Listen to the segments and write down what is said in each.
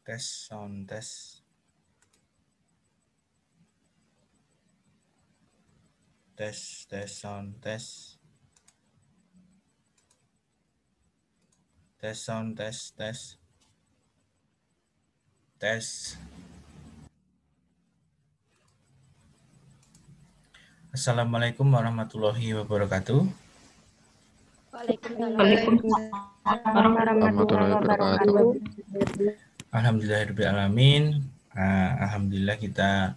Tes sound tes. Tes sound tes. Tes sound tes tes. Tes. Assalamualaikum warahmatullahi wabarakatuh. Waalaikumsalam warahmatullahi wabarakatuh. Alhamdulillahirrahmanirrahim. Alhamdulillah kita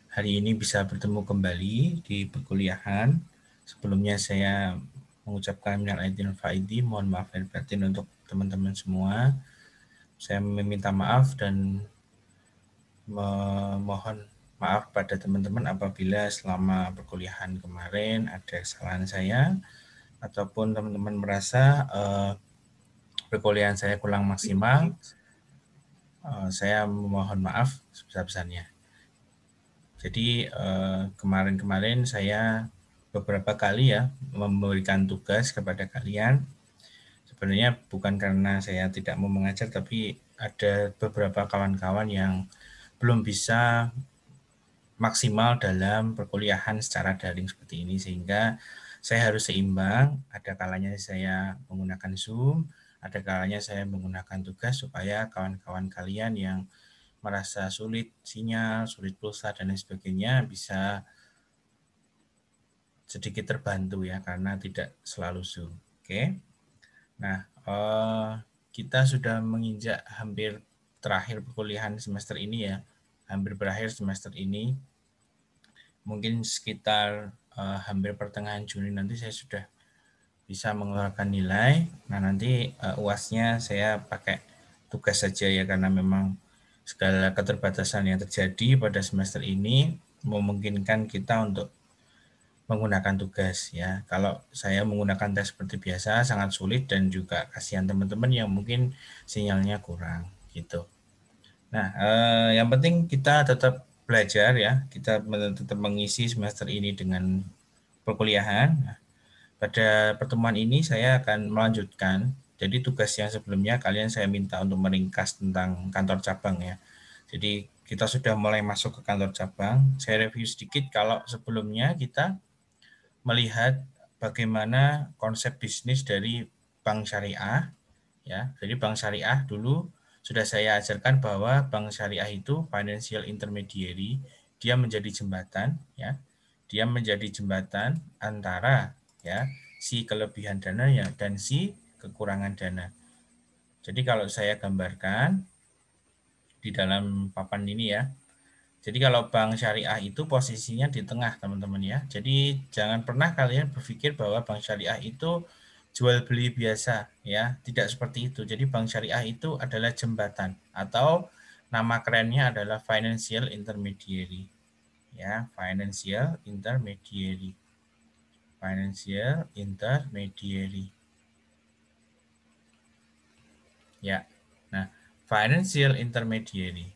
hari ini bisa bertemu kembali di perkuliahan. Sebelumnya saya mengucapkan minal aidin wal faizin, mohon maaf lahir batin untuk teman-teman semua. Saya meminta maaf dan memohon maaf pada teman-teman apabila selama perkuliahan kemarin ada kesalahan saya ataupun teman-teman merasa perkuliahan saya kurang maksimal. Saya memohon maaf sebesar-besarnya. Jadi kemarin-kemarin saya beberapa kali ya memberikan tugas kepada kalian. Sebenarnya bukan karena saya tidak mau mengajar, tapi ada beberapa kawan-kawan yang belum bisa maksimal dalam perkuliahan secara daring seperti ini, sehingga saya harus seimbang. Ada kalanya saya menggunakan Zoom, ada kalanya saya menggunakan tugas supaya kawan-kawan kalian yang merasa sulit sinyal, sulit pulsa dan lain sebagainya bisa sedikit terbantu ya, karena tidak selalu Zoom. Oke. Nah, kita sudah menginjak hampir terakhir perkuliahan semester ini ya, hampir berakhir semester ini. Mungkin sekitar hampir pertengahan Juni nanti saya sudah bisa mengeluarkan nilai. Nah, nanti UAS-nya saya pakai tugas saja ya, karena memang segala keterbatasan yang terjadi pada semester ini memungkinkan kita untuk menggunakan tugas ya. Kalau saya menggunakan tes seperti biasa sangat sulit dan juga kasihan teman-teman yang mungkin sinyalnya kurang gitu. Nah, yang penting kita tetap belajar ya, kita tetap mengisi semester ini dengan perkuliahan. Nah, pada pertemuan ini saya akan melanjutkan. Jadi tugas yang sebelumnya kalian saya minta untuk meringkas tentang kantor cabang ya. Jadi kita sudah mulai masuk ke kantor cabang. Saya review sedikit kalau sebelumnya kita melihat bagaimana konsep bisnis dari bank syariah ya. Jadi bank syariah dulu sudah saya ajarkan bahwa bank syariah itu financial intermediary, dia menjadi jembatan ya. Dia menjadi jembatan antara ya si kelebihan dana ya dan si kekurangan dana. Jadi kalau saya gambarkan di dalam papan ini ya. Jadi kalau bank syariah itu posisinya di tengah teman-teman ya. Jadi jangan pernah kalian berpikir bahwa bank syariah itu jual beli biasa ya, tidak seperti itu. Jadi bank syariah itu adalah jembatan atau nama kerennya adalah financial intermediary. Ya, financial intermediary. Financial intermediary. Ya. Nah, financial intermediary.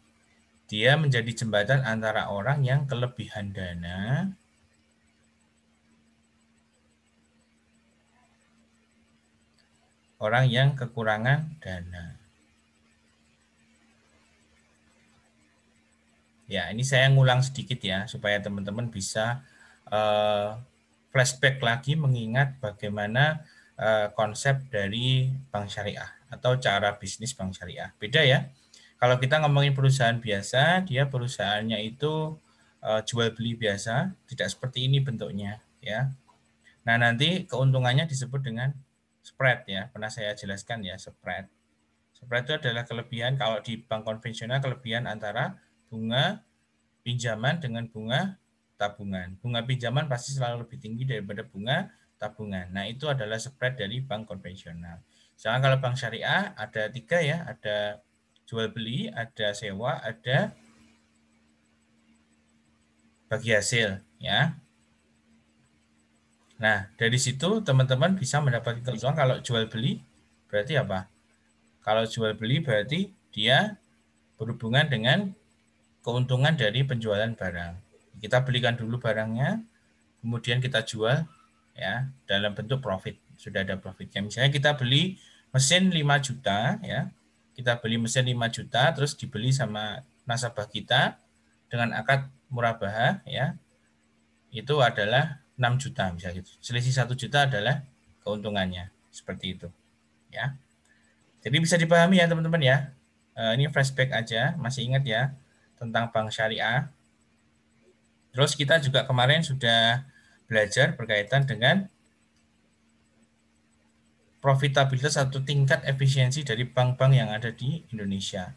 Dia menjadi jembatan antara orang yang kelebihan dana orang yang kekurangan dana. Ya, ini saya ngulang sedikit ya, supaya teman-teman bisa flashback lagi mengingat bagaimana konsep dari bank syariah atau cara bisnis bank syariah. Beda ya. Kalau kita ngomongin perusahaan biasa, dia perusahaannya itu jual beli biasa, tidak seperti ini bentuknya ya. Nah, nanti keuntungannya disebut dengan spread ya. Pernah saya jelaskan ya, spread. Spread itu adalah kelebihan kalau di bank konvensional, kelebihan antara bunga pinjaman dengan bunga tabungan. Bunga pinjaman pasti selalu lebih tinggi daripada bunga tabungan. Nah, itu adalah spread dari bank konvensional. Sedangkan kalau bank syariah ada 3 ya, ada jual beli, ada sewa, ada bagi hasil ya. Nah, dari situ teman-teman bisa mendapatkan keuntungan. Kalau jual beli berarti apa? Kalau jual beli berarti dia berhubungan dengan keuntungan dari penjualan barang. Kita belikan dulu barangnya, kemudian kita jual ya dalam bentuk profit. Sudah ada profitnya. Misalnya kita beli mesin 5 juta ya. kita beli mesin 5 juta, terus dibeli sama nasabah kita dengan akad murabahah, ya, itu adalah 6 juta misalnya gitu. Selisih 1 juta adalah keuntungannya, seperti itu, ya. Jadi bisa dipahami ya teman-teman ya. Ini flashback aja, masih ingat ya tentang bank syariah. Terus kita juga kemarin sudah belajar berkaitan dengan profitabilitas atau tingkat efisiensi dari bank-bank yang ada di Indonesia.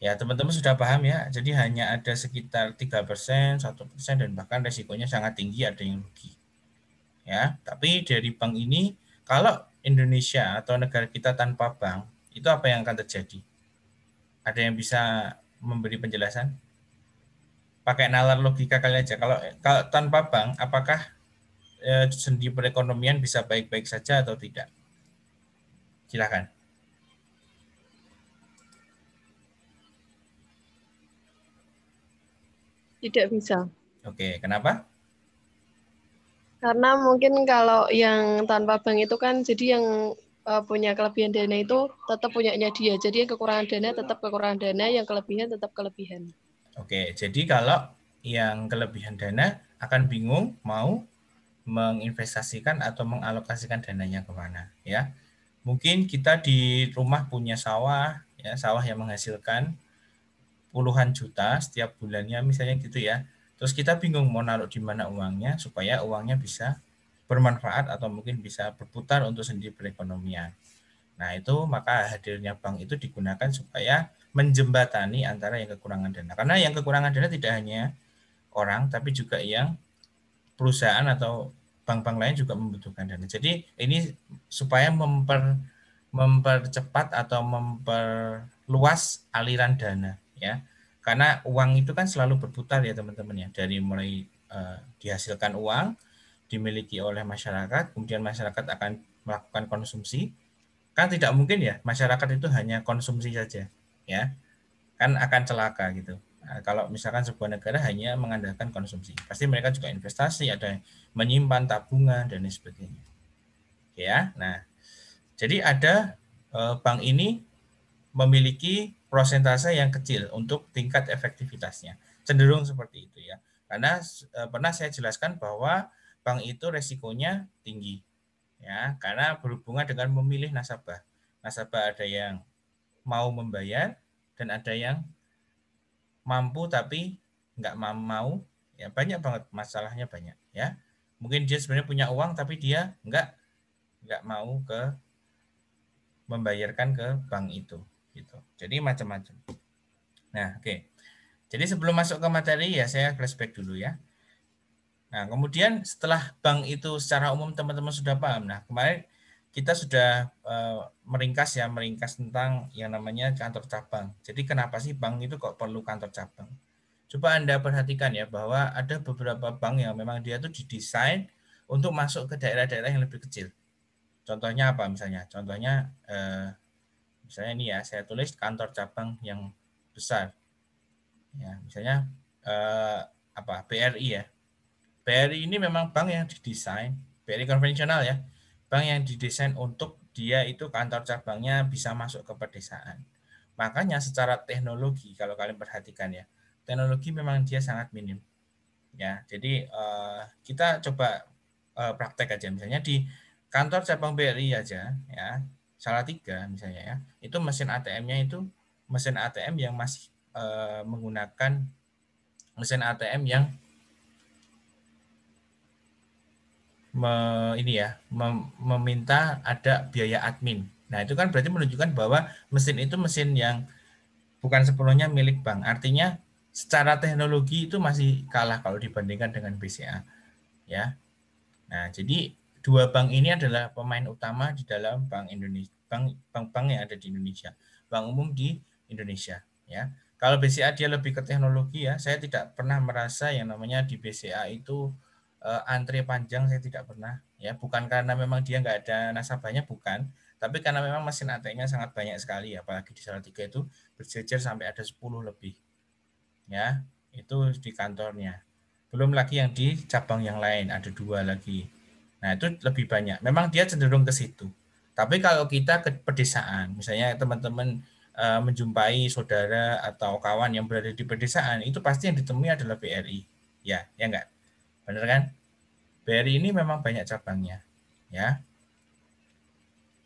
Ya, teman-teman sudah paham ya. Jadi hanya ada sekitar 3%, 1%, dan bahkan resikonya sangat tinggi, ada yang rugi. Ya, tapi dari bank ini, kalau Indonesia atau negara kita tanpa bank, itu apa yang akan terjadi? Ada yang bisa memberi penjelasan? Pakai nalar logika kali aja. Kalau tanpa bank, apakah sendi perekonomian bisa baik-baik saja atau tidak? Silakan. Tidak bisa. Oke, kenapa? Karena mungkin kalau yang tanpa bank itu kan jadi yang punya kelebihan dana itu tetap punyanya dia. Jadi yang kekurangan dana tetap kekurangan dana, yang kelebihan tetap kelebihan. Oke, jadi kalau yang kelebihan dana akan bingung mau menginvestasikan atau mengalokasikan dananya kemana, ya. Mungkin kita di rumah punya sawah, ya, sawah yang menghasilkan puluhan juta setiap bulannya misalnya gitu ya. Terus kita bingung mau naruh di mana uangnya supaya uangnya bisa bermanfaat atau mungkin bisa berputar untuk sendi perekonomian. Nah, itu maka hadirnya bank itu digunakan supaya menjembatani antara yang kekurangan dana. Karena yang kekurangan dana tidak hanya orang, tapi juga yang perusahaan atau bank-bank lain juga membutuhkan dana. Jadi ini supaya mempercepat atau memperluas aliran dana, ya. Karena uang itu kan selalu berputar ya teman-teman ya, dari mulai dihasilkan uang dimiliki oleh masyarakat, kemudian masyarakat akan melakukan konsumsi. Kan tidak mungkin ya masyarakat itu hanya konsumsi saja, ya. Kan akan celaka gitu. Nah, kalau misalkan sebuah negara hanya mengandalkan konsumsi, pasti mereka juga investasi, ada menyimpan tabungan dan lain sebagainya. Ya, nah, jadi ada bank ini memiliki prosentase yang kecil untuk tingkat efektivitasnya, cenderung seperti itu ya. Karena pernah saya jelaskan bahwa bank itu resikonya tinggi, ya, karena berhubungan dengan memilih nasabah. Nasabah ada yang mau membayar dan ada yang mampu tapi nggak mau, ya banyak banget masalahnya, banyak ya. Mungkin dia sebenarnya punya uang tapi dia nggak mau membayarkan ke bank itu gitu. Jadi macam-macam. Nah, oke. Jadi sebelum masuk ke materi ya saya flashback dulu ya. Nah, kemudian setelah bank itu secara umum teman-teman sudah paham. Nah, kemarin kita sudah meringkas tentang yang namanya kantor cabang. Jadi kenapa sih bank itu kok perlu kantor cabang? Coba Anda perhatikan ya bahwa ada beberapa bank yang memang dia tuh didesain untuk masuk ke daerah-daerah yang lebih kecil. Contohnya apa misalnya? Contohnya misalnya ini ya, saya tulis kantor cabang yang besar. Ya, misalnya BRI ya. BRI ini memang bank yang didesain, BRI konvensional ya. Bank yang didesain untuk dia itu kantor cabangnya bisa masuk ke pedesaan. Makanya secara teknologi kalau kalian perhatikan ya, teknologi memang dia sangat minim. Ya, jadi kita coba praktek aja misalnya di kantor cabang BRI aja ya, Salatiga misalnya ya, itu mesin ATM-nya itu mesin ATM yang masih menggunakan mesin ATM yang meminta ada biaya admin. Nah, itu kan berarti menunjukkan bahwa mesin itu mesin yang bukan sepenuhnya milik bank. Artinya secara teknologi itu masih kalah kalau dibandingkan dengan BCA. Ya. Nah, jadi dua bank ini adalah pemain utama di dalam Bank Indonesia, bank-bank yang ada di Indonesia, bank umum di Indonesia. Ya, kalau BCA dia lebih ke teknologi ya. Saya tidak pernah merasa yang namanya di BCA itu antre panjang, saya tidak pernah. Ya, bukan karena memang dia nggak ada nasabahnya, bukan, tapi karena memang mesin ATM-nya sangat banyak sekali, apalagi di Salatiga itu berjejer sampai ada 10 lebih. Ya, itu di kantornya. Belum lagi yang di cabang yang lain, ada 2 lagi. Nah, itu lebih banyak. Memang dia cenderung ke situ. Tapi kalau kita ke pedesaan, misalnya teman-teman menjumpai saudara atau kawan yang berada di pedesaan, itu pasti yang ditemui adalah BRI. Ya enggak? Benar kan? BRI ini memang banyak cabangnya, ya.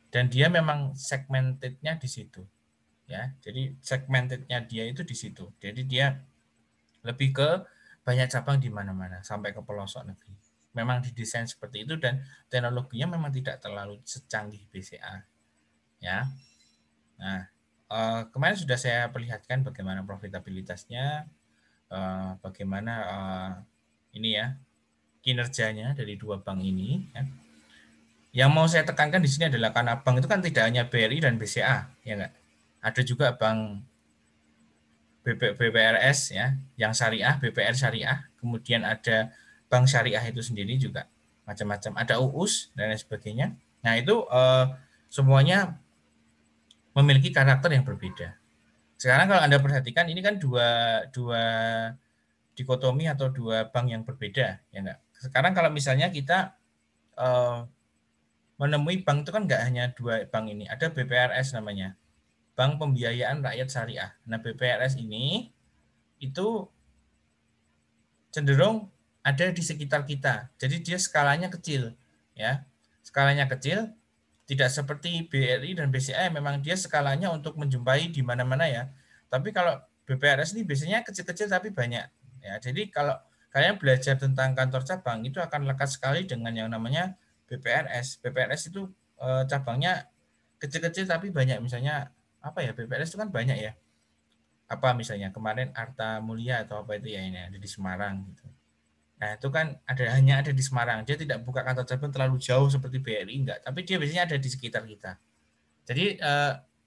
Dan dia memang segmented-nya di situ, ya. Jadi segmented-nya dia itu di situ. Jadi dia lebih ke banyak cabang di mana-mana sampai ke pelosok negeri. Memang didesain seperti itu dan teknologinya memang tidak terlalu secanggih BCA, ya. Nah, kemarin sudah saya perlihatkan bagaimana profitabilitasnya, bagaimana ini ya kinerjanya dari dua bank ini. Ya. Yang mau saya tekankan di sini adalah karena bank itu kan tidak hanya BRI dan BCA, ya enggak. Ada juga bank BPRS ya, yang syariah, BPR syariah, kemudian ada bank syariah itu sendiri juga macam-macam, ada UUS dan lain sebagainya. Nah itu semuanya memiliki karakter yang berbeda. Sekarang kalau Anda perhatikan ini kan dua dikotomi atau dua bank yang berbeda, ya enggak. Sekarang kalau misalnya kita menemui bank itu kan enggak hanya dua bank ini, ada BPRS namanya, Bank Pembiayaan Rakyat Syariah. Nah BPRS ini itu cenderung ada di sekitar kita. Jadi dia skalanya kecil, ya. Skalanya kecil, tidak seperti BRI dan BCA memang dia skalanya untuk menjumpai di mana-mana ya. Tapi kalau BPRS ini biasanya kecil-kecil tapi banyak. Ya, jadi kalau kalian belajar tentang kantor cabang itu akan lekat sekali dengan yang namanya BPRS. BPRS itu cabangnya kecil-kecil tapi banyak. Misalnya apa ya? BPRS itu kan banyak ya. Apa misalnya kemarin Arta Mulia atau apa itu ya ini ada di Semarang gitu. Nah, itu kan hanya ada di Semarang. Dia tidak buka kantor cabang terlalu jauh seperti BRI enggak, tapi dia biasanya ada di sekitar kita. Jadi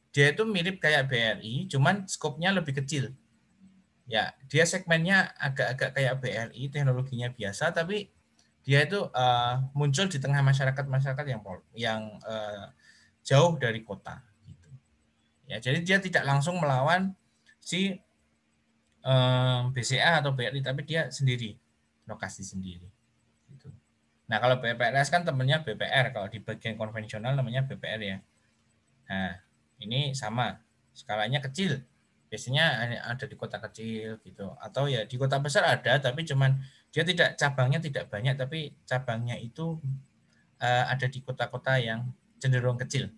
dia itu mirip kayak BRI, cuman skopnya lebih kecil. Ya, dia segmennya agak-agak kayak BRI, teknologinya biasa, tapi dia itu muncul di tengah masyarakat yang jauh dari kota. Gitu. Ya, jadi dia tidak langsung melawan si BCA atau BRI, tapi dia sendiri, lokasi sendiri. Gitu. Nah, kalau BPRS kan temennya BPR, kalau di bagian konvensional namanya BPR ya. Nah, ini sama, skalanya kecil. Biasanya ada di kota kecil gitu, atau ya di kota besar ada, tapi cuman dia tidak cabangnya tidak banyak, tapi cabangnya itu ada di kota-kota yang cenderung kecil.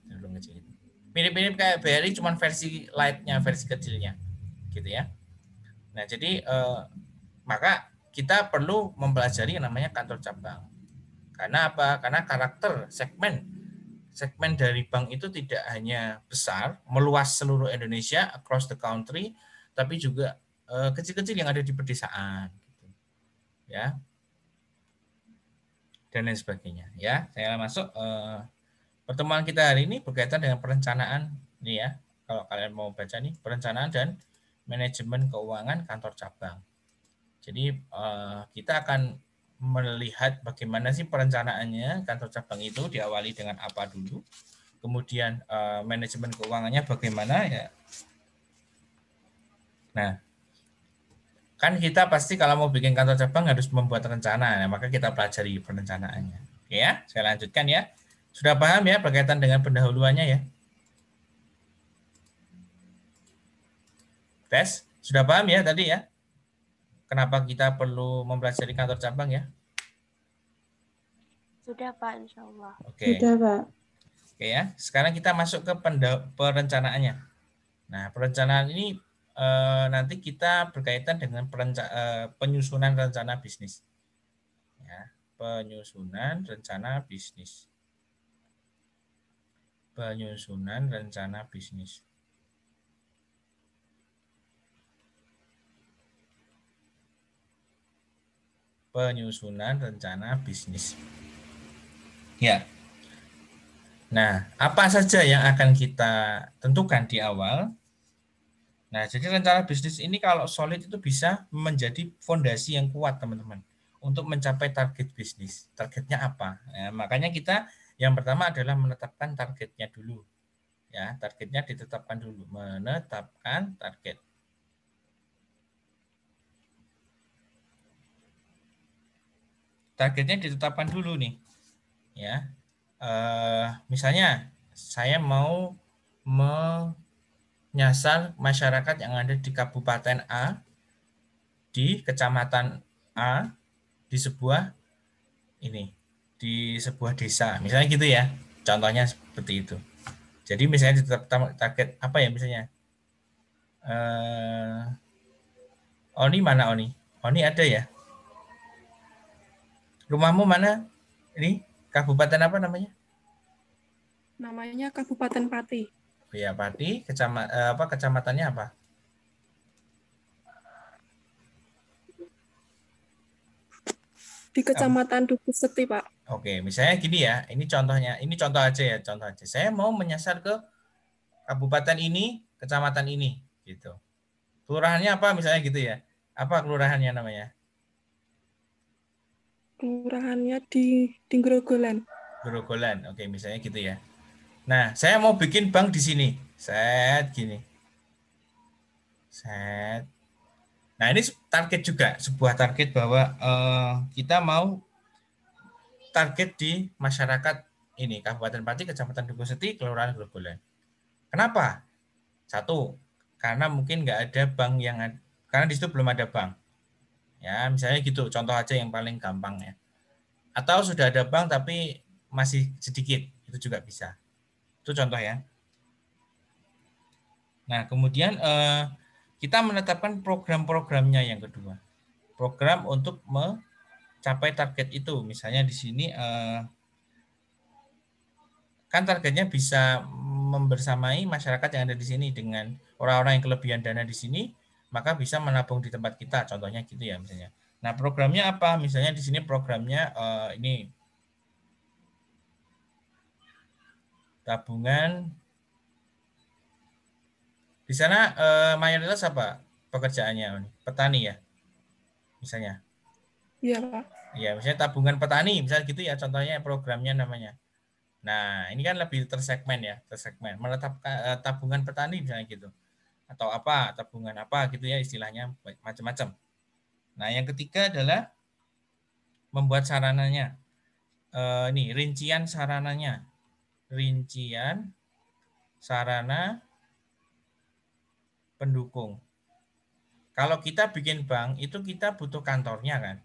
Mirip-mirip kayak BRI, cuman versi light-nya, versi kecilnya, gitu ya. Nah, jadi maka kita perlu mempelajari yang namanya kantor cabang. Karena apa? Karena karakter segmen dari bank itu tidak hanya besar, meluas seluruh Indonesia, across the country, tapi juga kecil-kecil yang ada di pedesaan, gitu. Ya, dan lain sebagainya. Ya, saya masuk pertemuan kita hari ini berkaitan dengan perencanaan ini ya. Kalau kalian mau baca nih, perencanaan dan manajemen keuangan kantor cabang. Jadi kita akan melihat bagaimana sih perencanaannya kantor cabang itu diawali dengan apa dulu, kemudian manajemen keuangannya bagaimana ya. Nah, kan kita pasti kalau mau bikin kantor cabang harus membuat rencana, nah, maka kita pelajari perencanaannya. Oke ya, saya lanjutkan ya. Sudah paham ya berkaitan dengan pendahuluannya ya? Tes, sudah paham ya tadi ya? Kenapa kita perlu mempelajari kantor cabang ya? Sudah Pak, insya Allah. Oke. Sudah Pak. Oke ya, sekarang kita masuk ke perencanaannya. Nah, perencanaan ini nanti kita berkaitan dengan penyusunan rencana bisnis. Ya, penyusunan rencana bisnis. Penyusunan rencana bisnis. Penyusunan rencana bisnis. Ya. Nah, apa saja yang akan kita tentukan di awal? Nah, jadi rencana bisnis ini kalau solid itu bisa menjadi fondasi yang kuat, teman-teman, untuk mencapai target bisnis. Targetnya apa? Ya, makanya kita yang pertama adalah menetapkan targetnya dulu. Ya, targetnya ditetapkan dulu. Menetapkan target. Targetnya ditetapkan dulu nih. Ya, misalnya saya mau nyasar masyarakat yang ada di Kabupaten A, di Kecamatan A, di sebuah desa, misalnya gitu ya. Contohnya seperti itu. Jadi misalnya tetap target apa ya misalnya? Oni mana Oni? Oni ada ya? Rumahmu mana? Ini kabupaten apa namanya? Namanya Kabupaten Pati. Oh ya, Pati, kecamatannya apa? Di Kecamatan Dukuh Seti, Pak. Oke, misalnya gini ya, ini contohnya, ini contoh aja ya, contoh aja. Saya mau menyasar ke kabupaten ini, kecamatan ini, gitu. Kelurahannya apa misalnya gitu ya? Apa kelurahannya namanya? Kelurahannya di Grogolan. Grogolan. Oke, misalnya gitu ya. Nah, saya mau bikin bank di sini. Set gini. Set. Nah, ini target juga, sebuah target bahwa kita mau target di masyarakat ini, Kabupaten Pati, Kecamatan Dukuh Seti, Kelurahan Grogolan. Kenapa? Satu, karena mungkin nggak ada bank karena di situ belum ada bank. Ya, misalnya gitu, contoh aja yang paling gampang ya. Atau sudah ada bank tapi masih sedikit, itu juga bisa. Itu contoh ya. Nah, kemudian kita menetapkan program-programnya yang kedua. Program untuk mencapai target itu. Misalnya di sini kan targetnya bisa membersamai masyarakat yang ada di sini dengan orang-orang yang kelebihan dana di sini, maka bisa menabung di tempat kita. Contohnya gitu ya misalnya. Nah, programnya apa? Misalnya di sini programnya ini tabungan. Di sana mayoritas apa pekerjaannya? Petani ya, misalnya. Iya, Pak. Ya, misalnya tabungan petani, misalnya gitu ya contohnya programnya namanya. Nah, ini kan lebih tersegmen ya, tersegmen. Menetapkan tabungan petani misalnya gitu. Atau apa, tabungan apa gitu ya istilahnya macam-macam. Nah, yang ketiga adalah membuat sarananya. Ini rincian sarananya. Rincian sarana pendukung. Kalau kita bikin bank, itu kita butuh kantornya kan.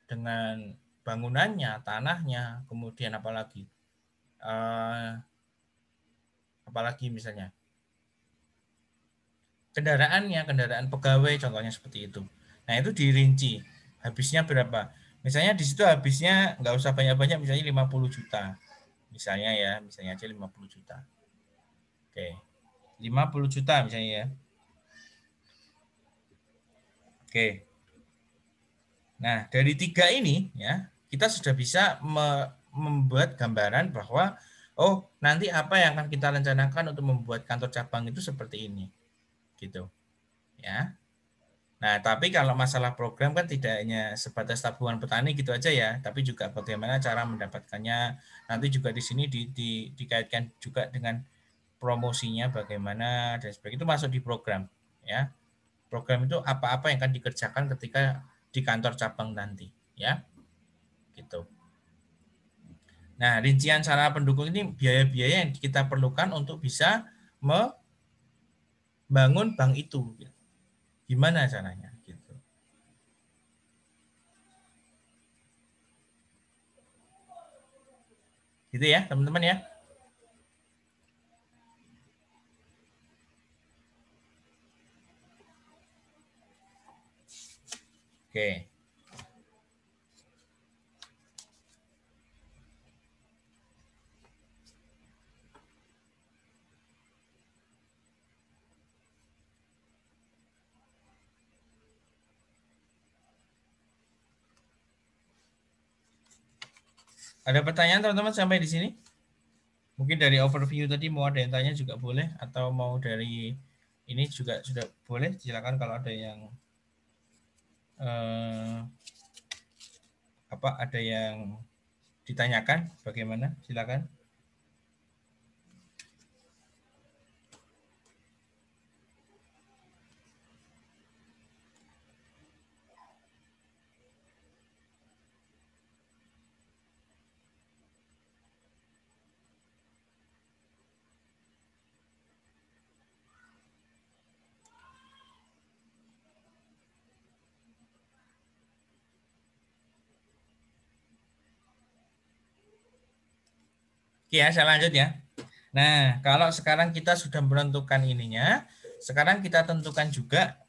Dengan bangunannya, tanahnya, kemudian apalagi misalnya kendaraan pegawai contohnya seperti itu. Nah, itu dirinci habisnya berapa. Misalnya di situ habisnya nggak usah banyak-banyak, misalnya 50 juta. Misalnya ya, misalnya aja 50 juta. Oke. 50 juta misalnya ya. Oke. Nah, dari tiga ini ya, kita sudah bisa membuat gambaran bahwa oh, nanti apa yang akan kita rencanakan untuk membuat kantor cabang itu seperti ini. Gitu. Ya. Nah, tapi kalau masalah program kan tidak hanya sebatas tabungan petani gitu aja ya, tapi juga bagaimana cara mendapatkannya. Nanti juga di sini dikaitkan juga dengan promosinya bagaimana dan sebagainya, itu masuk di program ya. Program itu apa-apa yang akan dikerjakan ketika di kantor cabang nanti ya. Gitu. Nah, rincian sarana pendukung ini biaya-biaya yang kita perlukan untuk bisa membangun bank itu. Gimana caranya? Gitu. Gitu ya, teman-teman ya. Oke. Ada pertanyaan teman-teman sampai di sini? Mungkin dari overview tadi mau ada yang tanya juga boleh, atau mau dari ini juga sudah boleh. Silakan kalau ada yang ada yang ditanyakan bagaimana, silakan. Oke ya, saya lanjut ya. Nah, kalau sekarang kita sudah menentukan ininya, sekarang kita tentukan juga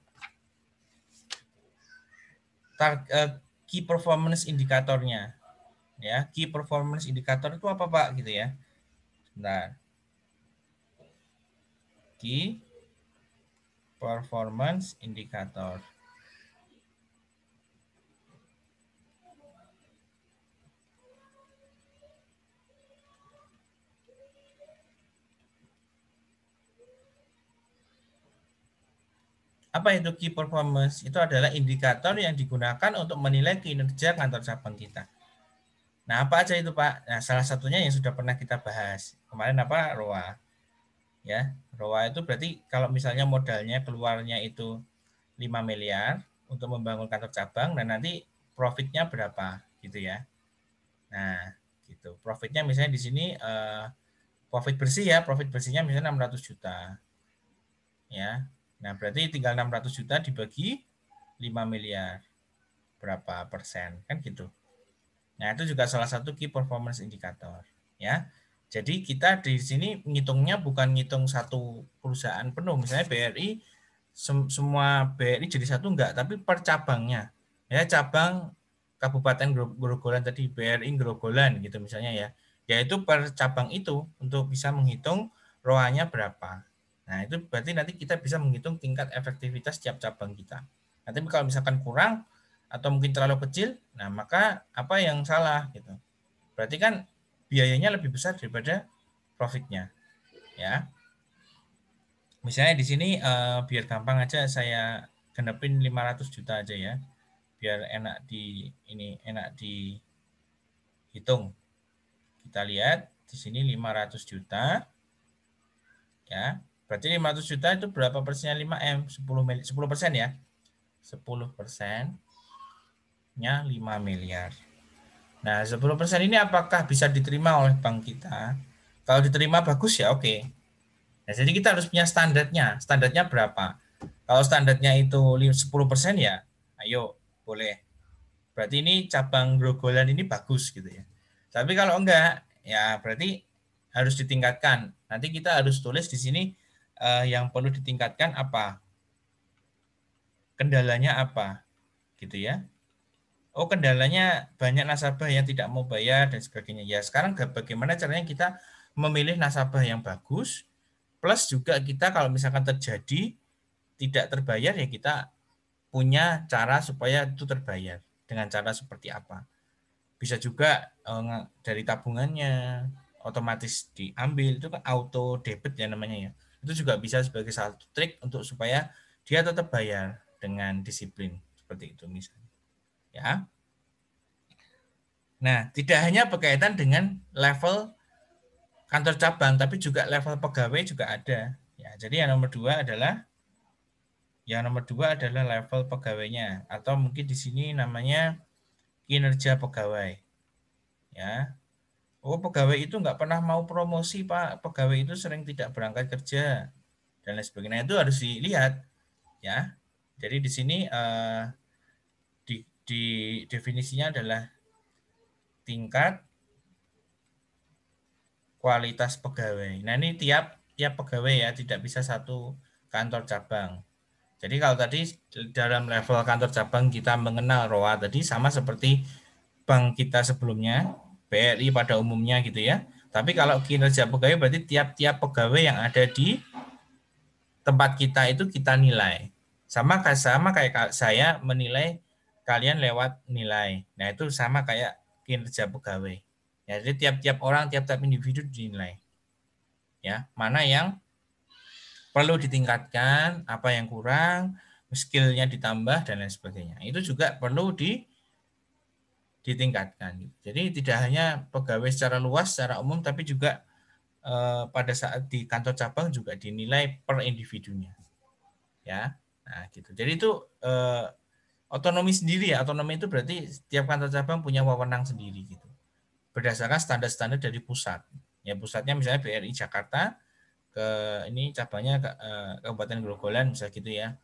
key performance indikatornya. Ya, key performance indikator itu apa Pak gitu ya. Nah, key performance indikator. Apa itu key performance? Itu adalah indikator yang digunakan untuk menilai kinerja kantor cabang kita. Nah, apa aja itu Pak? Nah, salah satunya yang sudah pernah kita bahas. Kemarin apa? ROA. Ya, ROA itu berarti kalau misalnya modalnya keluarnya itu 5 miliar untuk membangun kantor cabang, dan nanti profitnya berapa gitu ya. Nah, gitu. Profitnya misalnya di sini profit bersih ya, profit bersihnya misalnya 600 juta. Ya. Nah, berarti tinggal 600 juta dibagi 5 miliar. Berapa persen? Kan gitu. Nah, itu juga salah satu key performance indicator, ya. Jadi kita di sini ngitungnya bukan ngitung satu perusahaan penuh, misalnya BRI semua BRI jadi satu enggak, tapi per cabangnya. Ya, cabang Kabupaten Grogolan tadi BRI Grogolan gitu misalnya ya. Yaitu per cabang itu untuk bisa menghitung ROA-nya berapa. Nah, itu berarti nanti kita bisa menghitung tingkat efektivitas tiap cabang kita. Nanti kalau misalkan kurang atau mungkin terlalu kecil, nah maka apa yang salah gitu. Berarti kan biayanya lebih besar daripada profitnya, ya. Misalnya di sini biar gampang aja saya genepin 500 juta aja ya. Biar enak dihitung. Kita lihat di sini 500 juta. Ya. Berarti 500 juta itu berapa persennya 5M? 10% ya. 10%-nya 5 miliar. Nah, 10% ini apakah bisa diterima oleh bank kita? Kalau diterima bagus ya oke. Nah, jadi kita harus punya standarnya. Standarnya berapa? Kalau standarnya itu 10% ya, ayo boleh. Berarti ini cabang Grogolan ini bagus gitu ya. Tapi kalau enggak, ya berarti harus ditingkatkan. Nanti kita harus tulis di sini yang perlu ditingkatkan apa? Kendalanya apa? Gitu ya. Oh, kendalanya banyak nasabah yang tidak mau bayar dan sebagainya. Ya, sekarang bagaimana caranya kita memilih nasabah yang bagus, plus juga kita kalau misalkan terjadi tidak terbayar, ya kita punya cara supaya itu terbayar. Dengan cara seperti apa? Bisa juga dari tabungannya, otomatis diambil, itu kan auto debit ya namanya ya. Itu juga bisa sebagai satu trik untuk supaya dia tetap bayar dengan disiplin. Seperti itu misalnya. Ya. Nah, tidak hanya berkaitan dengan level kantor cabang, tapi juga level pegawai juga ada. Ya, jadi yang nomor dua adalah level pegawainya, atau mungkin di sini namanya kinerja pegawai. Ya, oh pegawai itu nggak pernah mau promosi Pak, pegawai itu sering tidak berangkat kerja dan lain sebagainya. Itu harus dilihat, ya. Jadi di sini di definisinya adalah tingkat kualitas pegawai. Nah, ini tiap pegawai ya, tidak bisa satu kantor cabang. Jadi kalau tadi dalam level kantor cabang kita mengenal ROA tadi sama seperti bank kita sebelumnya, BRI pada umumnya gitu ya. Tapi kalau kinerja pegawai berarti tiap-tiap pegawai yang ada di tempat kita itu kita nilai. Sama kayak saya menilai kalian lewat nilai. Nah, itu sama kayak kinerja pegawai. Ya, jadi tiap-tiap orang, tiap-tiap individu dinilai. Ya, mana yang perlu ditingkatkan, apa yang kurang, skill-nya ditambah dan lain sebagainya. Itu juga perlu ditingkatkan. Jadi tidak hanya pegawai secara luas, secara umum, tapi juga pada saat di kantor cabang juga dinilai per individunya. Ya, nah gitu. Jadi itu otonomi sendiri ya. Otonomi itu berarti setiap kantor cabang punya wewenang sendiri gitu. Berdasarkan standar-standar dari pusat. Ya, pusatnya misalnya BRI Jakarta, ke ini cabangnya ke Kabupaten Grogolan misalnya gitu ya.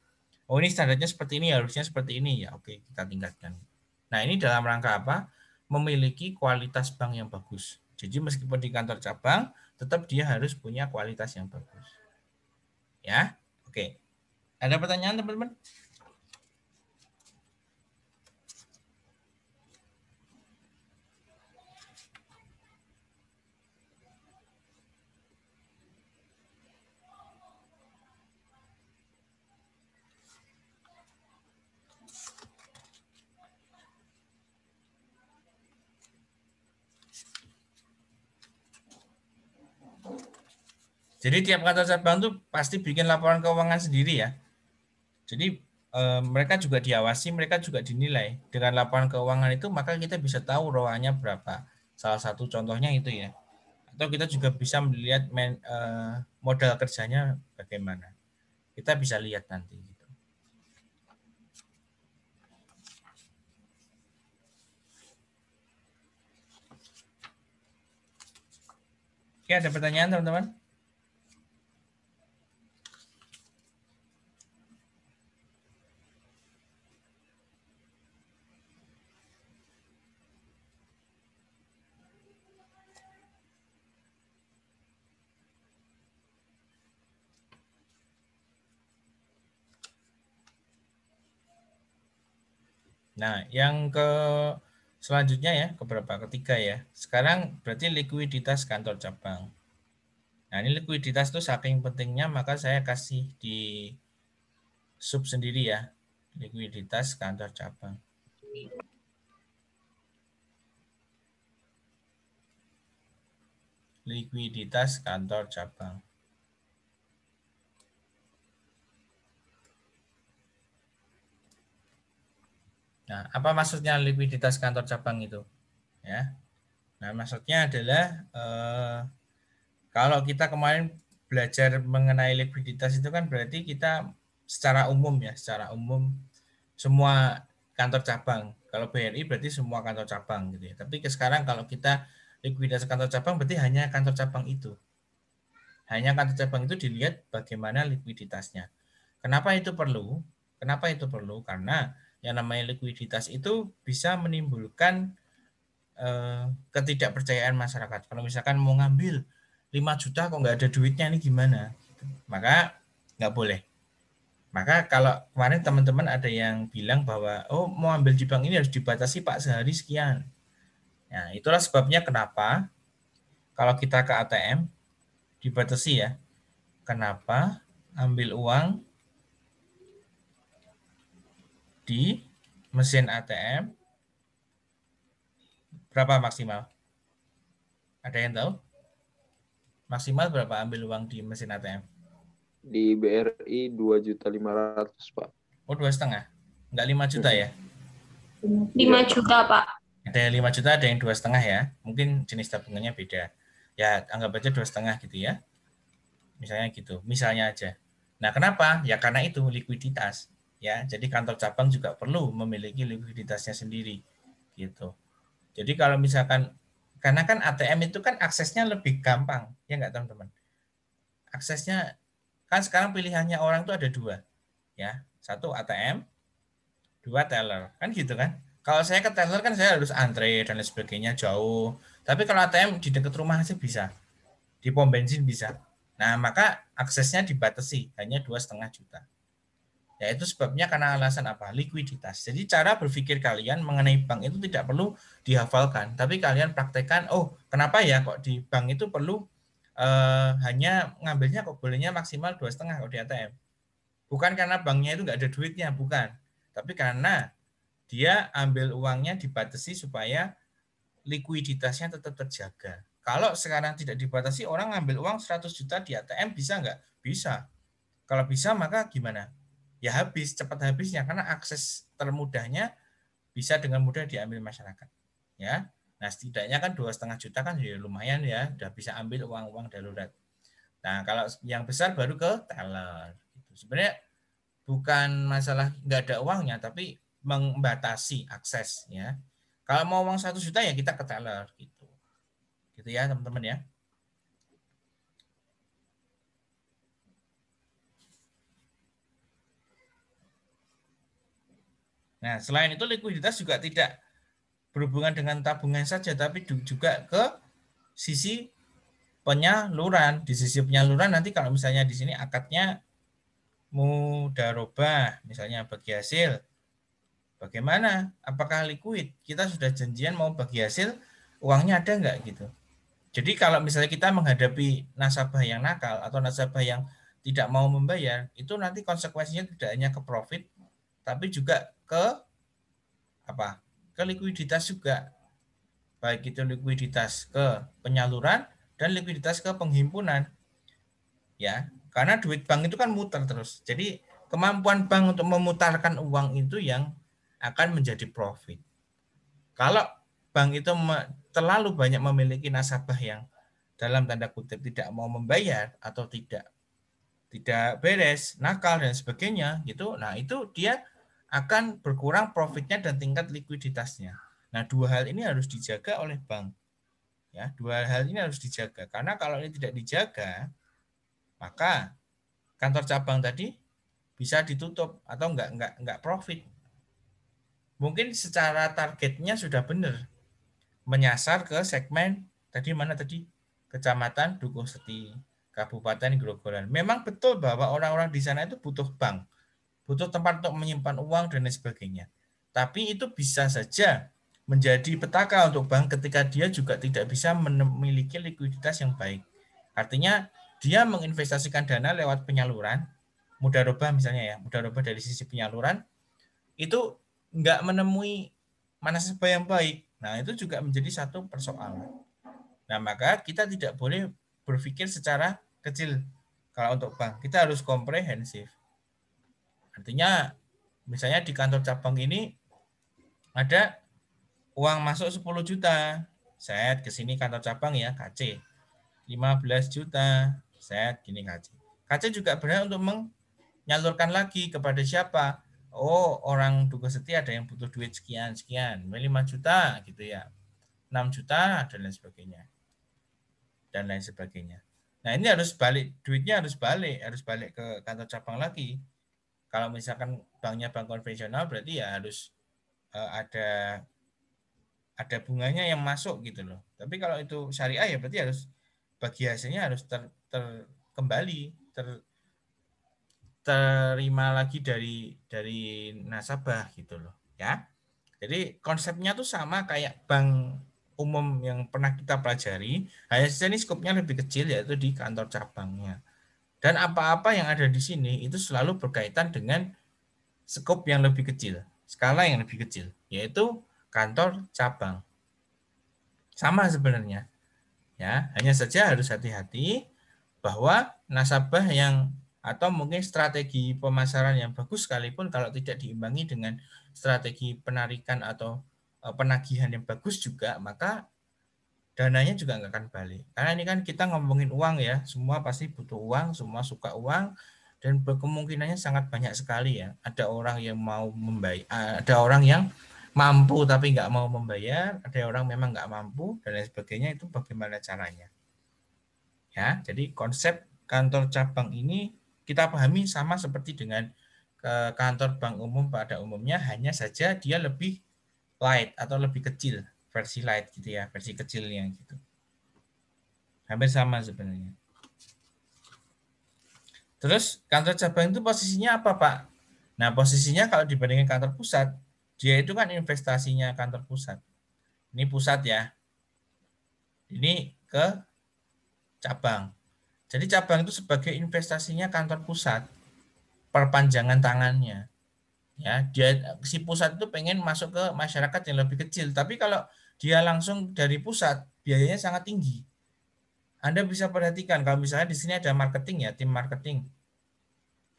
Oh, ini standarnya seperti ini, harusnya seperti ini ya. Oke, kita tingkatkan. Nah, ini dalam rangka apa? Memiliki kualitas bank yang bagus. Jadi meskipun di kantor cabang, tetap dia harus punya kualitas yang bagus. Ya, oke. Ada pertanyaan teman-teman? Jadi tiap kantor cabang tuh pasti bikin laporan keuangan sendiri ya. Jadi mereka juga diawasi, mereka juga dinilai. Dengan laporan keuangan itu maka kita bisa tahu ROA-nya berapa. Salah satu contohnya itu ya. Atau kita juga bisa melihat modal kerjanya bagaimana. Kita bisa lihat nanti. Gitu. Oke, ada pertanyaan teman-teman? Nah, yang selanjutnya ya, ketiga ya. Sekarang berarti likuiditas kantor cabang. Nah, ini likuiditas itu saking pentingnya, maka saya kasih di sub sendiri ya, likuiditas kantor cabang. Likuiditas kantor cabang. Nah, apa maksudnya likuiditas kantor cabang itu? Ya. Nah, maksudnya adalah kalau kita kemarin belajar mengenai likuiditas itu kan berarti kita secara umum ya, secara umum semua kantor cabang. Kalau BRI berarti semua kantor cabang gitu ya. Tapi sekarang kalau kita likuiditas kantor cabang berarti hanya kantor cabang itu. Hanya kantor cabang itu dilihat bagaimana likuiditasnya. Kenapa itu perlu? Kenapa itu perlu? Karena yang namanya likuiditas itu bisa menimbulkan ketidakpercayaan masyarakat. Kalau misalkan mau ngambil 5 juta kok nggak ada duitnya, ini gimana? Maka nggak boleh. Maka kalau kemarin teman-teman ada yang bilang bahwa oh mau ambil di bank ini harus dibatasi Pak sehari sekian. Nah, itulah sebabnya kenapa kalau kita ke ATM dibatasi ya. Kenapa ambil uang di mesin ATM berapa maksimal? Ada yang tahu? Maksimal berapa ambil uang di mesin ATM? Di BRI 2.500.000 Pak. Oh 2,5? Enggak 5 juta ya? 5 juta Pak. Ada yang 5 juta, ada yang 2,5 ya. Mungkin jenis tabungannya beda. Ya anggap aja 2,5 gitu ya. Misalnya gitu, misalnya aja. Nah kenapa? Ya karena itu likuiditas. Ya, jadi kantor cabang juga perlu memiliki likuiditasnya sendiri. Gitu. Jadi kalau misalkan, karena kan ATM itu kan aksesnya lebih gampang, ya enggak teman-teman? Aksesnya, kan sekarang pilihannya orang tuh ada dua. Ya, satu ATM, dua teller. Kan gitu kan? Kalau saya ke teller kan saya harus antre dan lain sebagainya jauh. Tapi kalau ATM di dekat rumah aja bisa. Di pom bensin bisa. Nah, maka aksesnya dibatasi hanya 2,5 juta. Ya, itu sebabnya karena alasan apa? Likuiditas. Jadi cara berpikir kalian mengenai bank itu tidak perlu dihafalkan, tapi kalian praktekkan, oh, kenapa ya kok di bank itu perlu hanya ngambilnya kok bolehnya maksimal 2,5 kalau di ATM. Bukan karena banknya itu nggak ada duitnya, bukan. Tapi karena dia ambil uangnya dibatasi supaya likuiditasnya tetap terjaga. Kalau sekarang tidak dibatasi, orang ngambil uang 100 juta di ATM bisa nggak? Bisa. Kalau bisa, maka gimana? Ya habis, cepat habisnya, karena akses termudahnya bisa dengan mudah diambil masyarakat. Ya, nah setidaknya kan 2,5 juta kan ya lumayan ya, udah bisa ambil uang-uang darurat. Nah kalau yang besar baru ke teller. Sebenarnya bukan masalah nggak ada uangnya, tapi membatasi akses ya. Kalau mau uang 1 juta ya kita ke teller gitu. Gitu ya teman-teman ya. Nah, selain itu likuiditas juga tidak berhubungan dengan tabungan saja, tapi juga ke sisi penyaluran. Di sisi penyaluran nanti kalau misalnya di sini akadnya mudharobah, misalnya bagi hasil, bagaimana? Apakah liquid? Kita sudah janjian mau bagi hasil, uangnya ada nggak gitu. Jadi kalau misalnya kita menghadapi nasabah yang nakal atau nasabah yang tidak mau membayar, itu nanti konsekuensinya tidak hanya ke profit, tapi juga ke apa? Ke likuiditas juga. Baik itu likuiditas ke penyaluran dan likuiditas ke penghimpunan. Ya, karena duit bank itu kan muter terus. Jadi kemampuan bank untuk memutarkan uang itu yang akan menjadi profit. Kalau bank itu terlalu banyak memiliki nasabah yang dalam tanda kutip tidak mau membayar atau tidak beres, nakal dan sebagainya gitu. Nah, itu dia akan berkurang profitnya dan tingkat likuiditasnya. Nah, dua hal ini harus dijaga oleh bank. Ya, dua hal ini harus dijaga karena kalau ini tidak dijaga, maka kantor cabang tadi bisa ditutup atau enggak profit. Mungkin secara targetnya sudah benar, menyasar ke segmen tadi mana tadi? Kecamatan Dukuh Seti, Kabupaten Grogolan. Memang betul bahwa orang-orang di sana itu butuh bank, butuh tempat untuk menyimpan uang dan lain sebagainya. Tapi itu bisa saja menjadi petaka untuk bank ketika dia juga tidak bisa memiliki likuiditas yang baik. Artinya dia menginvestasikan dana lewat penyaluran, mudharobah misalnya ya, mudharobah dari sisi penyaluran, itu nggak menemui nasabah yang baik. Nah, itu juga menjadi satu persoalan. Nah, maka kita tidak boleh berpikir secara kecil kalau untuk bank. Kita harus komprehensif. Artinya, misalnya di kantor cabang ini ada uang masuk 10 juta. Set ke sini kantor cabang ya, KC. 15 juta. Set gini KC. KC juga berhak untuk menyalurkan lagi kepada siapa? Oh, orang Dukuh Seti ada yang butuh duit sekian, 5 juta gitu ya. 6 juta dan lain sebagainya. Dan lain sebagainya. Nah, ini harus balik, duitnya harus balik ke kantor cabang lagi. Kalau misalkan banknya bank konvensional berarti ya harus ada bunganya yang masuk gitu loh. Tapi kalau itu syariah ya berarti harus bagi hasilnya harus kembali terima lagi dari nasabah gitu loh ya. Jadi konsepnya tuh sama kayak bank umum yang pernah kita pelajari, hanya saja ini skopnya lebih kecil yaitu di kantor cabangnya. Dan apa-apa yang ada di sini itu selalu berkaitan dengan skop yang lebih kecil, skala yang lebih kecil, yaitu kantor cabang. Sama sebenarnya. Ya, hanya saja harus hati-hati bahwa nasabah yang atau mungkin strategi pemasaran yang bagus sekalipun kalau tidak diimbangi dengan strategi penarikan atau penagihan yang bagus juga, maka dananya juga nggak akan balik. Karena ini kan kita ngomongin uang ya, semua pasti butuh uang, semua suka uang, dan kemungkinannya sangat banyak sekali ya. Ada orang yang mau membayar, ada orang yang mampu tapi nggak mau membayar, ada orang memang nggak mampu, dan lain sebagainya. Itu bagaimana caranya. Ya, jadi konsep kantor cabang ini kita pahami sama seperti dengan kantor bank umum pada umumnya, hanya saja dia lebih light atau lebih kecil, versi light gitu ya, versi kecilnya gitu. Hampir sama sebenarnya. Terus kantor cabang itu posisinya apa, Pak? Nah, posisinya kalau dibandingkan kantor pusat, dia itu kan investasinya kantor pusat. Ini pusat ya. Ini ke cabang. Jadi cabang itu sebagai investasinya kantor pusat, perpanjangan tangannya. Ya, dia si pusat itu pengen masuk ke masyarakat yang lebih kecil, tapi kalau dia langsung dari pusat, biayanya sangat tinggi. Anda bisa perhatikan kalau misalnya di sini ada marketing ya, tim marketing.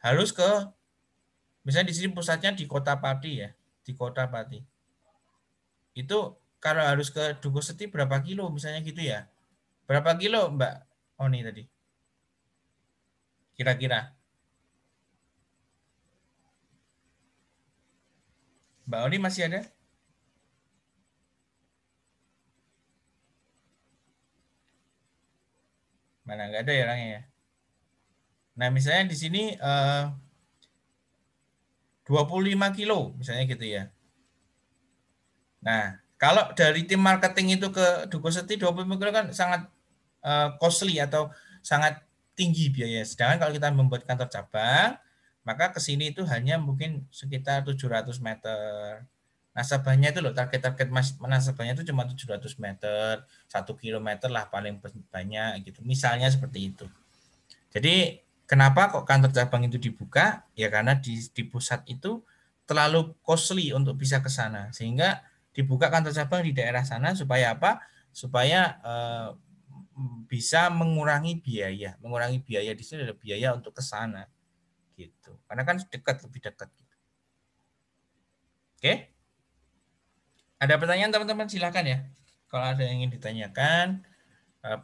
Harus ke misalnya di sini pusatnya di Kota Pati ya, di Kota Pati. Itu kalau harus ke Dukuh Seti berapa kilo misalnya gitu ya. Berapa kilo, Mbak Oni tadi? Kira-kira. Mbak Oni masih ada? Mana nggak ada ya orangnya ya. Nah, misalnya di sini 25 kilo misalnya gitu ya. Nah, Kalau dari tim marketing itu ke Duku Seti 25 kilo kan sangat costly atau sangat tinggi biaya. Sedangkan kalau kita membuat kantor cabang, maka ke sini itu hanya mungkin sekitar 700 meter. Nasabahnya itu loh, target nasabahnya itu cuma 700 meter, 1 kilometer lah paling banyak gitu. Misalnya seperti itu. Jadi kenapa kok kantor cabang itu dibuka? Ya karena di pusat itu terlalu costly untuk bisa ke sana. Sehingga dibuka kantor cabang di daerah sana supaya apa? Supaya bisa mengurangi biaya. Mengurangi biaya di sini adalah biaya untuk ke sana. Gitu. Karena kan dekat, lebih dekat. Gitu. Oke? Ada pertanyaan teman-teman? Silakan ya. Kalau ada yang ingin ditanyakan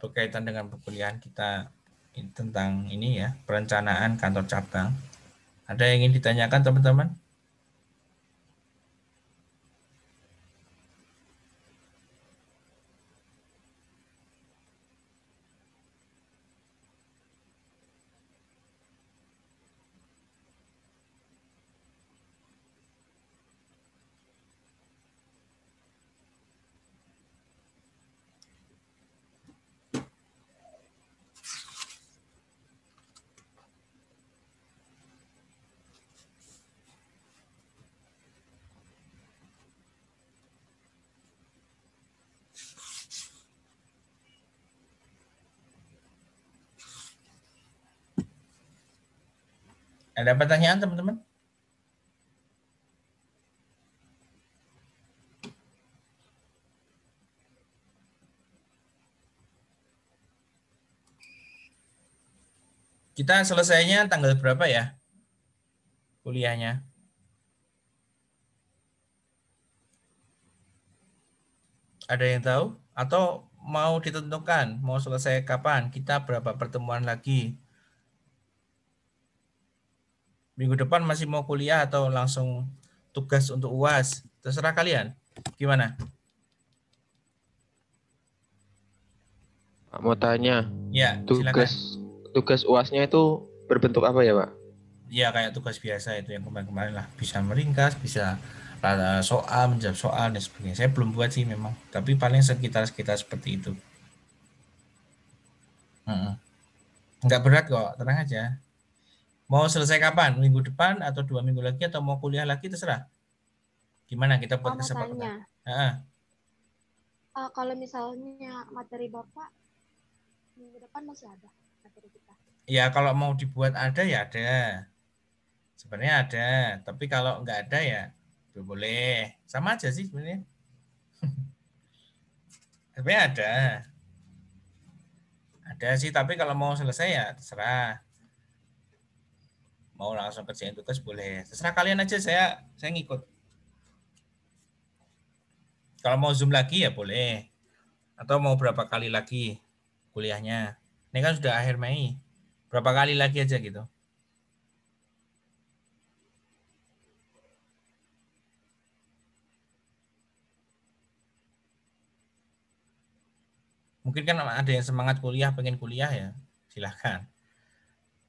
berkaitan dengan perkuliahan kita tentang ini ya, perencanaan kantor cabang. Ada yang ingin ditanyakan teman-teman? Ada pertanyaan teman-teman? Kita selesainya tanggal berapa ya kuliahnya? Ada yang tahu? Atau mau ditentukan? Mau selesai kapan? Kita berapa pertemuan lagi? Minggu depan masih mau kuliah atau langsung tugas untuk UAS? Terserah kalian. Gimana? Pak, mau tanya, Ya, silakan. tugas UASnya itu berbentuk apa ya, Pak? Ya, kayak tugas biasa itu yang kemarin-kemarin lah. Bisa meringkas, bisa soal, menjawab soal, dan sebagainya. Saya belum buat sih memang. Tapi paling sekitar-sekitar seperti itu. Nggak berat kok, tenang aja. Mau selesai kapan? Minggu depan atau 2 minggu lagi atau mau kuliah lagi terserah. Gimana kita buat Mau kesepakatan? tanya, kalau misalnya materi Bapak minggu depan masih ada materi kita? Ya kalau mau dibuat ada ya ada. Sebenarnya ada, tapi kalau nggak ada ya boleh. Sama aja sih sebenarnya. Sebenarnya ada. Ada sih, tapi kalau mau selesai ya terserah. Mau langsung kerjain tugas boleh. Terserah kalian aja, saya ngikut. Kalau mau Zoom lagi ya boleh. Atau mau berapa kali lagi kuliahnya. Ini kan sudah akhir Mei. Berapa kali lagi aja gitu. Mungkin kan ada yang semangat kuliah, pengen kuliah ya. Silahkan.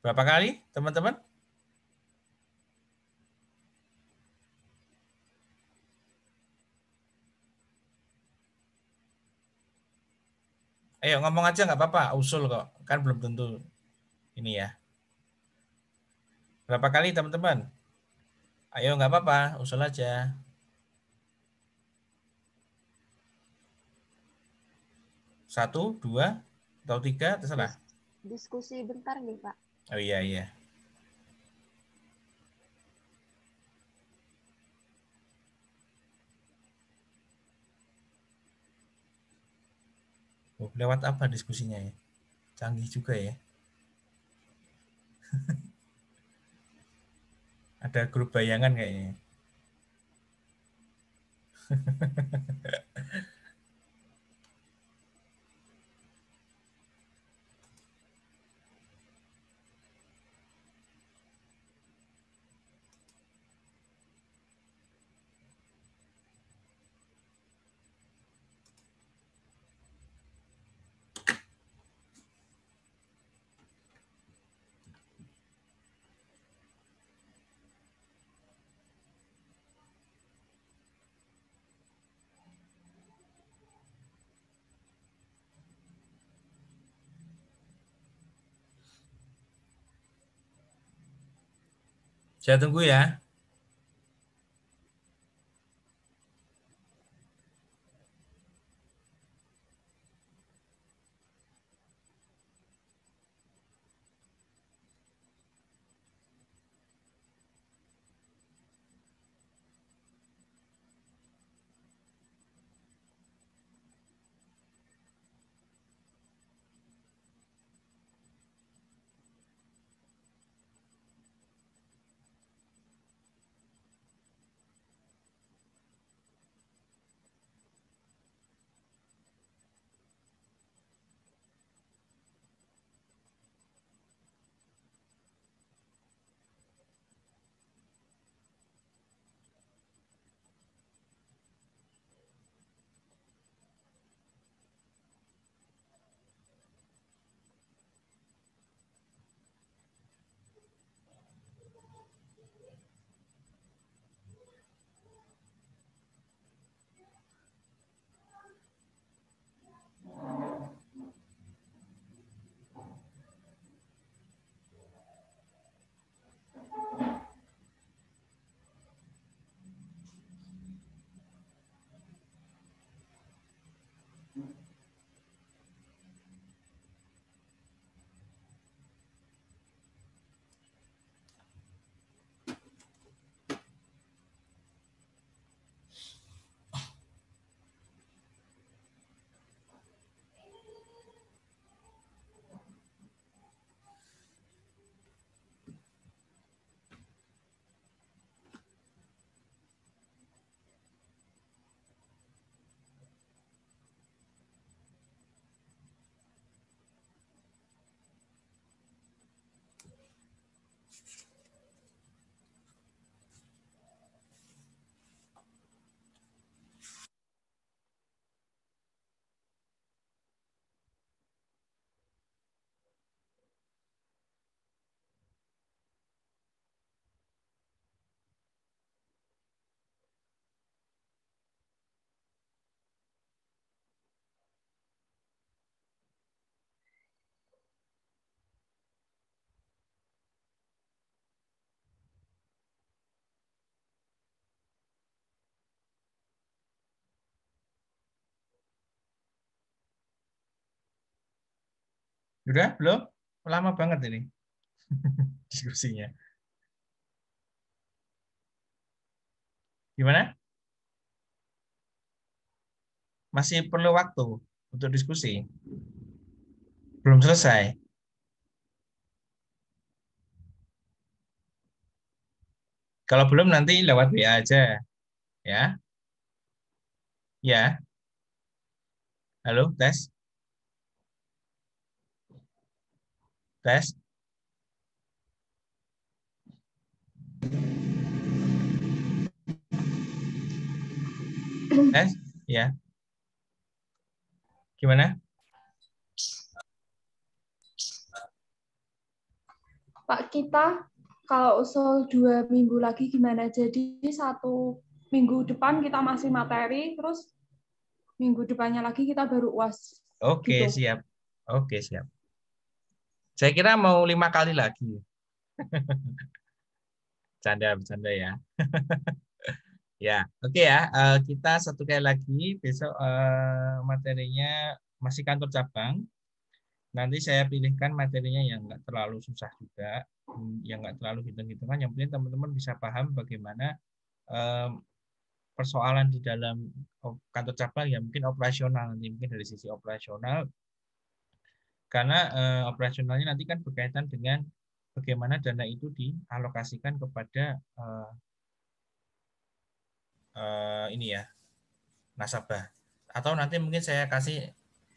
Berapa kali teman-teman? Ayo ngomong aja nggak apa-apa, usul kok. Kan belum tentu ini ya. Berapa kali teman-teman? Ayo nggak apa-apa, usul aja. 1, 2, atau 3, terserah. Diskusi bentar nih, Pak. Oh iya, iya. Oh, lewat apa diskusinya ya? Canggih juga ya. Ada grup bayangan kayaknya. Saya tunggu ya. Udah belum? Lama banget ini diskusinya. Gimana? Masih perlu waktu untuk diskusi? Belum selesai? Kalau belum nanti lewat WA aja. Ya. Ya. Halo, tes. Tes. Tes. Ya. Gimana? Pak, kita kalau usul 2 minggu lagi gimana? Jadi 1 minggu depan kita masih materi, terus minggu depannya lagi kita baru UAS. Oke, Gitu. siap. Oke, siap. Saya kira mau 5 kali lagi. Bercanda ya. Ya, oke ya. Kita satu kali lagi besok materinya masih kantor cabang. Nanti saya pilihkan materinya yang nggak terlalu susah juga, yang nggak terlalu hitung-hitungan. Yang penting teman-teman bisa paham bagaimana persoalan di dalam kantor cabang ya mungkin operasional nanti mungkin dari sisi operasional karena operasionalnya nanti kan berkaitan dengan bagaimana dana itu dialokasikan kepada ini ya nasabah atau nanti mungkin saya kasih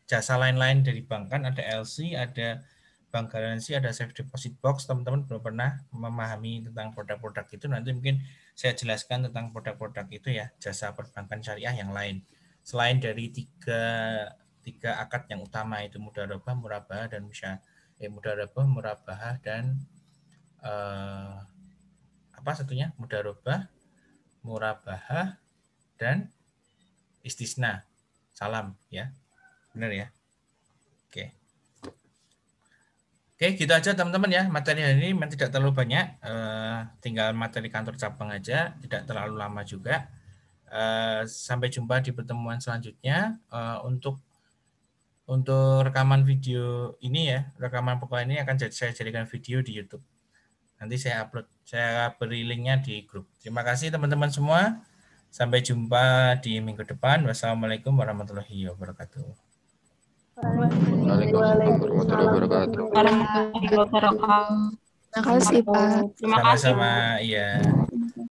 jasa lain-lain dari bank kan ada LC, ada bank garansi, ada safe deposit box. Teman-teman belum pernah memahami tentang produk-produk itu nanti mungkin saya jelaskan tentang produk-produk itu ya jasa perbankan syariah yang lain selain dari tiga akad yang utama itu mudharabah, murabahah dan mudharabah, murabahah dan apa satunya mudharabah, murabahah dan istisna. Salam ya. Benar ya? Oke. Oke, gitu aja teman-teman ya. Materi hari ini memang tidak terlalu banyak. Tinggal materi kantor cabang aja, tidak terlalu lama juga. Sampai jumpa di pertemuan selanjutnya. Untuk rekaman video ini ya, rekaman pokok ini akan saya jadikan video di YouTube. Nanti saya upload, saya beri linknya di grup. Terima kasih teman-teman semua. Sampai jumpa di minggu depan. Wassalamualaikum warahmatullahi wabarakatuh. Waalaikumsalam warahmatullahi wabarakatuh. Terima kasih, Pak. Terima kasih. Sama-sama, iya.